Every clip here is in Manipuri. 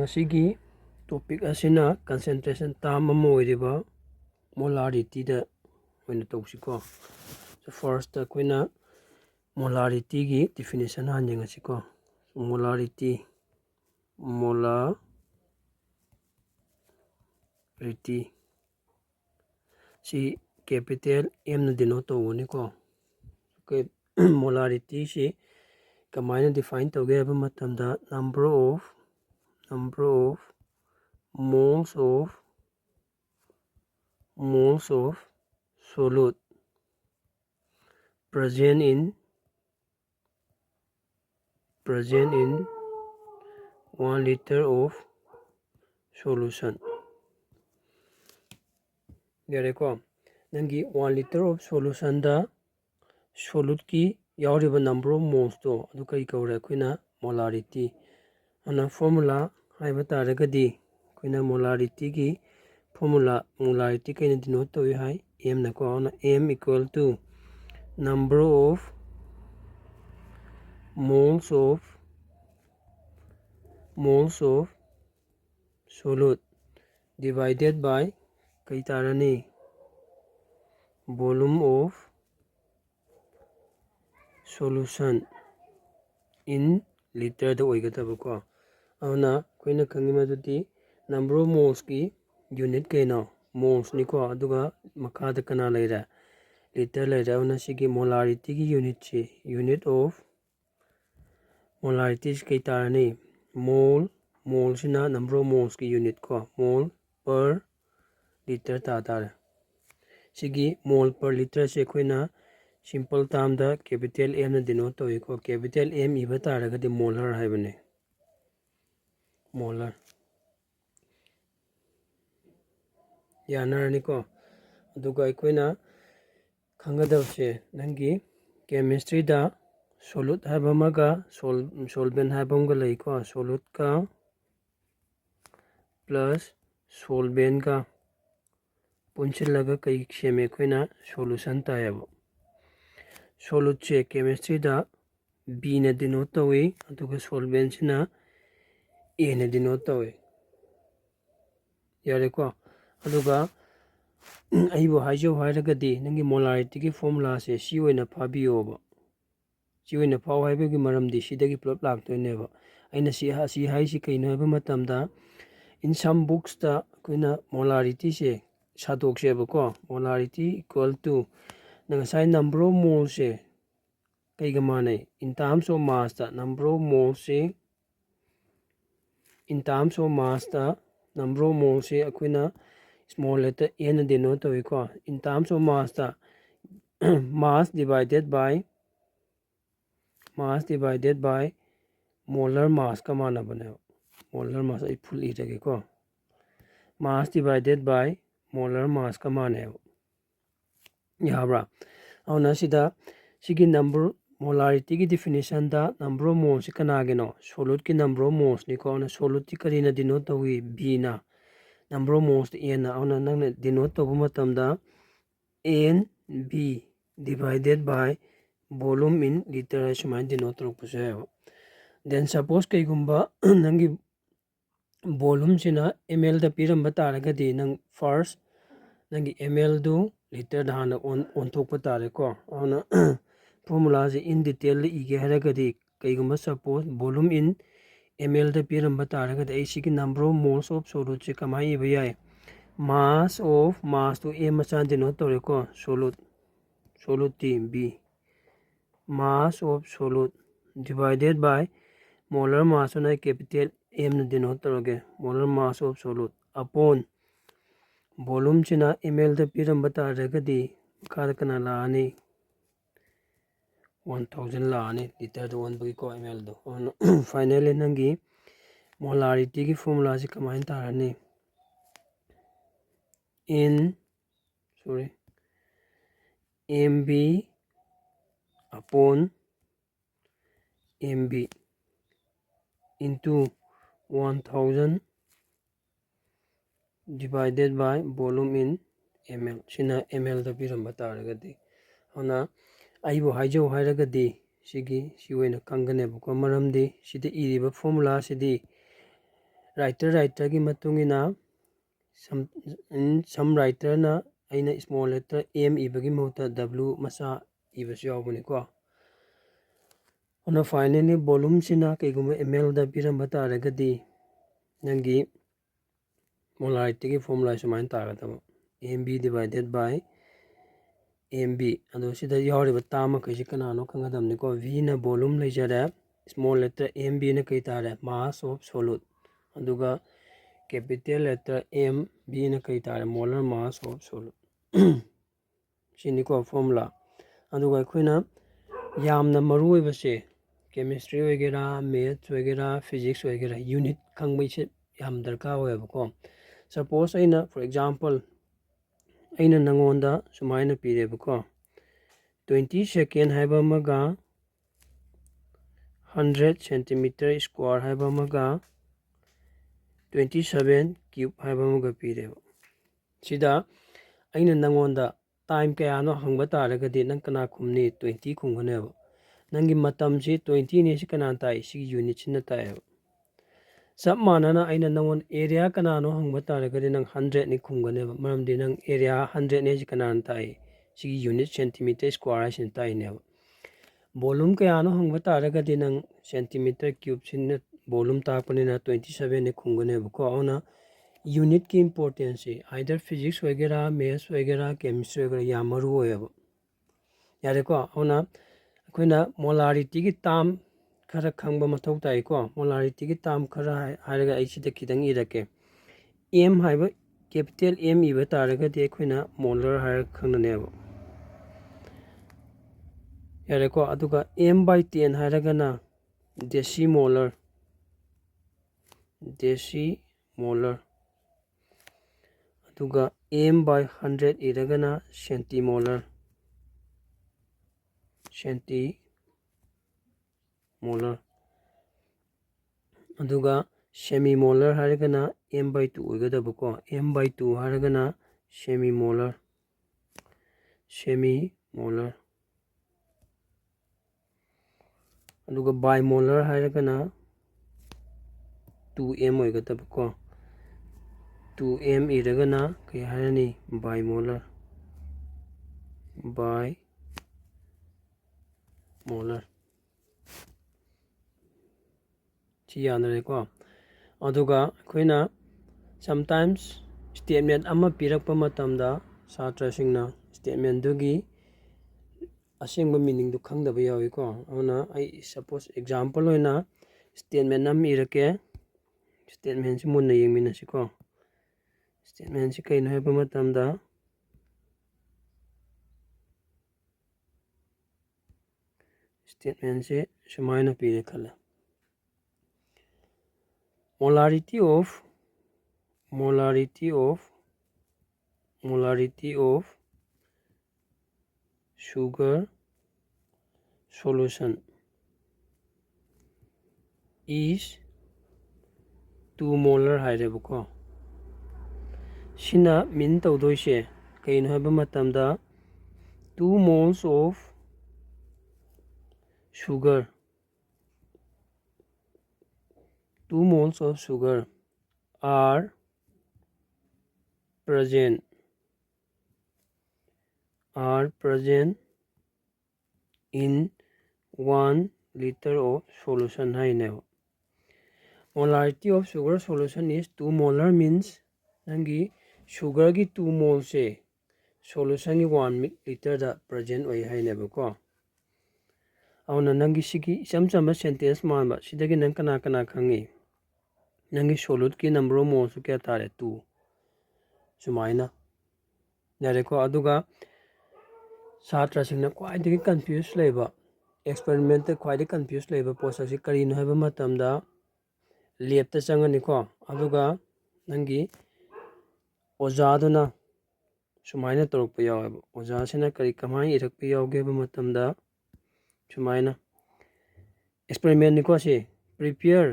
Masigi topic asina concentration term amoiriba molarity da when toxiko. So first kuina molarity gi definition hanjingasiko. So molarity si capital M na denote woniko. Okay, molarity si kamina define toge matamda number of moles of solute present in 1 liter of solution. Yareko nangi 1 liter of solution da solute ki yauriba number of moles to adu kai kaure kuina molarity ana formula haiba taragadi kuina molarity ki formula molarity kaina denote to hai m na ko na m equal to number of moles of solute divided by kaitarani volume of solution in liter da oigataba ko ana koina khangima dudi number of moles ki unit kaino moles ni ko aduga makha da kana leira liter leira una sigi molarity ki unit chi unit of molarity is kaitarani mole sina number of moles ki unit ko mole per liter ta tar sigi mole per liter se koina simple term da capital M na denote to ko capital M iba taraga di molar haibane molar yanarani ko aduga koina khangadawse nangi chemistry da solute haiba maga solvent haiba mga lai ko solute ka plus solvent ka punchilaga kai seme koina solution tayabo solute che chemistry da B na denote tawi aduga solvent na A na denote tawi yare ko aduga aibo haijo hairagadi nangi molarity ki formula se si oina phabiyo ba si oina phaw haiba gi maramdi sidagi plot laktoineba aina si haisi kaino haiba matamda in some books da kuina molarity se sadokse ba ko molarity equal to nangasai number of moles se kaiga manai in terms of mass da number of moles se in terms of mass da number of moles se akuina small letter n denote to ko in terms of mass da mass divided by molar mass ka mana bane molar mass ai full ite ko mass divided by molar mass ka mane yabra auna sida sigi number molarity ki definition da number of moles kana geno solute ki number of moles ni ko na solute ki na denote to b na number of moles n na auna nang denote to matam da n b divided by volume in liter sumain denote to puse then suppose kai gumba nangi volume sina ml da piramba taragadi nang first nangi ml do liter da hana on thokpa tare ko auna formula je in detail ige haragadi kai gumba suppose volume in ml da piramba taragadi ai sigi number of moles of solute kamai bayai mass to m machan denote to ko solute b mass of solute divided by molar mass on capital M na denote to molar mass of solute upon volume china ml da piramba taragadi kadakana laani 1000 laani liter da 1 ko ml do finally nangi molarity ki formula se kamai tarani mb upon mb into 1000 divided by volume in ml sina ml da piramba taragadi ana aibo haijo hairagadi sigi siwena kangane bu ko maramdi sida iriba formula sidi writer ki matungina some writer na aina small letter m ibagi mauta w masa ibasi yaubani ko ona finally volume sina kaiguma ml da piramba taragadi nangi molarity ki formula sumain tagadaba mb divided by mb ado sida yawriba tama kaisi kanano kangadamni ko v na volume leijare small letter mb na kai tare mass of solute aduga capital letter m b na kai tare molar mass of solute sini ko formula aduga akhoi yamna maru oibase chemistry वगैरह maths वगैरह physics वगैरह unit खंगबै से याम दरकार होयबको suppose aina for example aina nangonda sumaina pirebako 20 second haiba maga 100 centimeter square haiba maga 27 cube haiba maga pireba sida aina nangonda time kaya no hangba taragadi nang kana khumni 20 khumganeba nangi matam si 20 ne si kana tai si unit sin tai sab manana aina nangon area kana no hangba taragadi nang 100 ni khumganeba maramdi nang area 100 ne si kana tai si unit centimeter square sin tai ne volume kaya no hangba taragadi nang centimeter cube sin volume ta panina 27 ne khumganeba ko ona unit की importance either physics वगैरह maths वगैरह chemistry वगैरह या मरु होयब यारे को होना अखोना molarity की term खरा खंगबा मथौ ताई को molarity की term खरा हायरगा आई सिदा खिदंग इरके m हायबा capital m इबा तारगा दे अखोना molar हायर खंगनेब यारे को अदुगा m/10 हायरगाना decimolar अदुगा m/100 इरगना centimolar अदुगा semimolar हारगना m/2 ओइगदबको m/2 हारगना semimolar अदुगा bimolar हारगना 2m ओइगदबको 2m इरगना कई हारनी bimolar ची यानरे को अदुगा अखोइना sometimes statement अमा पिरकपा मतमदा छात्रसिंगना statement दुगी असेंगबा मीनिंग दु खंगदबा यावी को अना आई सपोज एग्जांपल होइना statement नम इरके statement सि मुन्ना येंगमिनसि को statement सि कइनो हेबा मतमदा statement से सुमाइना पिरे खला molarity of sugar solution is 2 molar हायरेबको सिना मीन तौदोइसे कइनो हेबा मतमदा 2 moles of sugar are present in 1 liter of solution haineo molarity of sugar solution is 2 molar means nangi sugar gi 2 moles se solution gi 1 liter da present oi hainebako awna nangi sigi samsama sentence manba sidagi nang kana khangi nangi solute ki number of moles kya tare 2 sumaina yareko aduga छात्र सिंगना क्वाइदगी कंफ्यूज लेबा एक्सपेरिमेंट क्वाइदगी कंफ्यूज लेबा पोस्ट असि करिनो हेबा मतमदा लेब त चंगनी को अदुगा नंगी ओजादुना सुमाइना तोरप यावेब ओजा सिना करि कमाई इरक यावगेबा मतमदा सुमाइना एक्सपेरिमेंट निको से prepare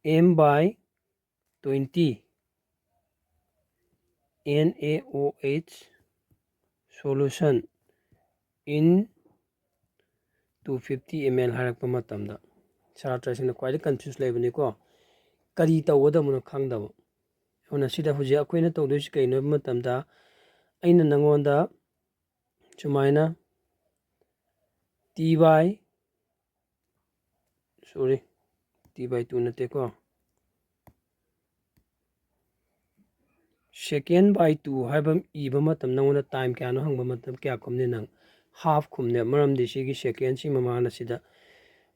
m/20 NaOH solution in 250 ml हारक मतमदा ꯁꯥꯇ꯭ꯔꯁꯤꯡꯅ ꯈ꯭ꯋꯥꯏꯗꯒꯤ ꯀꯟꯐ꯭ꯌꯨꯁ ꯂꯩꯕꯅꯤꯀꯣ ꯀꯔꯤ ꯇꯧꯒꯗꯕꯅꯣ ꯈꯪꯗꯕ ꯑꯗꯨꯅ ꯁꯤꯗ ꯍꯧꯖꯤꯛ ꯑꯩꯈꯣꯏꯅ ꯇꯧꯗꯣꯏꯁꯤ ꯀꯩꯅꯣ ꯍꯥꯏꯕ ꯃꯇꯝꯗ ꯑꯩꯅ ꯅꯪꯉꯣꯟꯗ ꯁꯨꯃꯥꯏꯅ t/2 ꯅꯠꯇꯦꯀꯣ second by 2 ꯍꯥꯏꯕ ꯏꯕ ꯃꯇꯝ ꯅꯪꯉꯣꯟꯗ ꯇꯥꯏꯝ ꯀꯌꯥꯅꯣ ꯍꯪꯕ ꯃꯇꯝ ꯀꯌꯥ ꯈꯨꯝꯅꯤ ꯅꯪ half ꯈꯨꯝꯅꯦ ꯃꯔꯝꯗꯤ ꯁꯤꯒꯤ ꯁꯦꯀꯦꯟꯁꯤ ꯃꯃꯥꯡꯗ ꯁꯤꯗ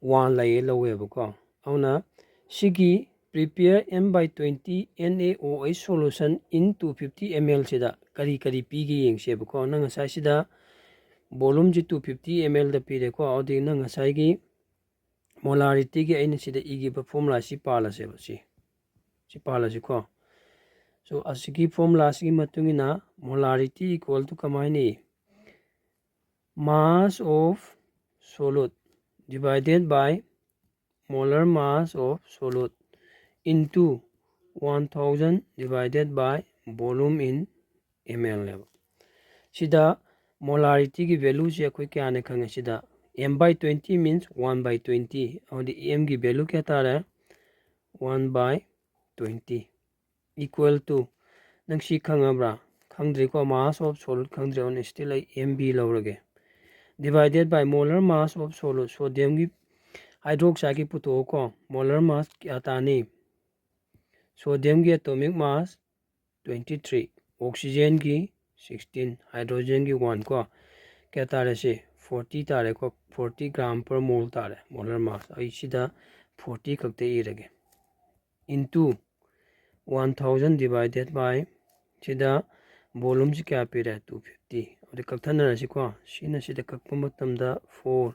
1 ꯂꯩꯌꯦ ꯂꯧꯋꯦꯕꯀꯣ ꯑꯗꯨꯅ ꯁꯤꯒꯤ prepare m/20 NaOH solution in 250 ml ꯁꯤꯗ ꯀꯔꯤ ꯄꯤꯒꯦ ꯌꯦꯡꯁꯦꯕꯀꯣ ꯅꯪ ꯉꯁꯥꯏ ꯁꯤꯗ ꯚꯣꯂꯨꯝꯁꯤ 250 ml ꯗ ꯄꯤꯔꯦꯀꯣ ꯑꯗꯨꯗꯤ ꯅꯪ ꯉꯁꯥꯏꯒꯤ ꯃꯣꯂꯥꯔꯤꯇꯤꯒꯤ ꯑꯩꯅ ꯁꯤꯗ ꯏꯈꯤꯕ ꯐꯣꯔꯃꯨꯂꯥ ꯁꯤ ꯄꯥꯜꯂꯁꯦꯕ ꯁꯤ ꯄꯥꯜꯂꯁꯤꯀꯣ ꯁꯣ ꯑꯁꯤꯒꯤ ꯐꯣꯔꯃꯨꯂꯥꯁꯤꯒꯤ ꯃꯇꯨꯡ ꯏꯟꯅ ꯃꯣꯂꯥꯔꯤꯇꯤ ꯏꯀ꯭ꯋꯦꯜ ꯇꯨ ꯀꯃꯥꯏꯅ mass of solute divided by molar mass of solute into 1000 divided by volume in ml level sida molarity ki value se koi kya ne khange sida m/20 means 1/20 and m ki value kya tare 1/20 equal to nang si khangabra khangdri ko mass of solute khangdri on still I mb lawrage divided by molar mass of solute sodium ki hydroxide ki puto ko molar mass kya tani sodium की atomic mass 23 oxygen की 16 hydrogen की 1 को क्या तारे से 40 तारे को 40 ग्राम पर मोल तारे मोलर मास आई सीधा 40 कक्ते इरगे into 1000 divided by सीधा वॉल्यूम से क्या पे रहा 250 और कक्थन रहा को सीना सीधा कक्पम मतमदा 4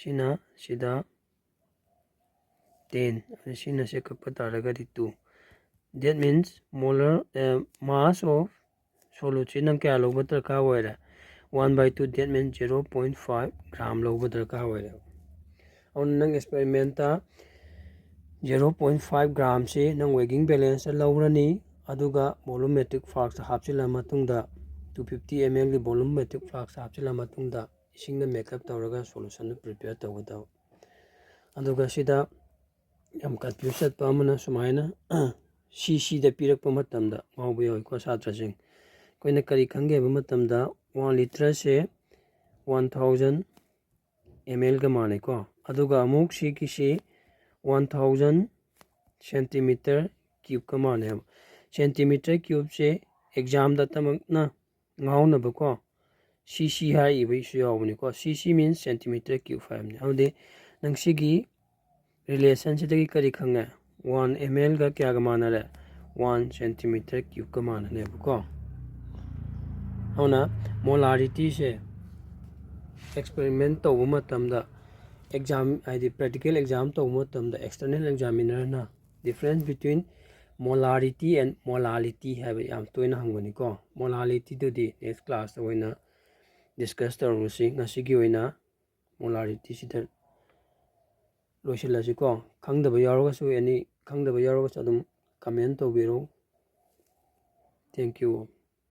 सीना सीधा 10 और सीना से कक्प तारेगा 2 that means molar mass of solute nang kya log batar ka hoira 1/2 that means 0.5 gram log batar ka hoira on nang experiment ta 0.5 gram se nang weighing balance lawrani aduga volumetric flux hapchila matungda 250 ml gi volumetric flux hapchila matungda isingna makeup tawraga solution prepare tawda aduga sida yam confuse pamana sumaina cc da pirakpa matamda ngawba yoy ko satrasing koina kari khange ba matamda 1 liter se 1000 ml ga mane ko aduga amuk si ki si 1000 centimeter cube ka mane centimeter cube se exam da tamakna ngawna ba ko cc ha ibi su yawni ko cc means centimeter cube family aude nang sigi relation se dagi kari khanga 1 ml ga kya ga mana re 1 centimeter cube ka mana ne ko hauna molarity se experiment to matamda exam id practical exam to matamda external examiner na difference between molarity and molality have yam toina hangoni ko molality to the next class oina discuss tarusi ngasigi oina molarity sida loisilasi ko khangdaba yaroga su any khangdaba yaroga adum comment to biro thank you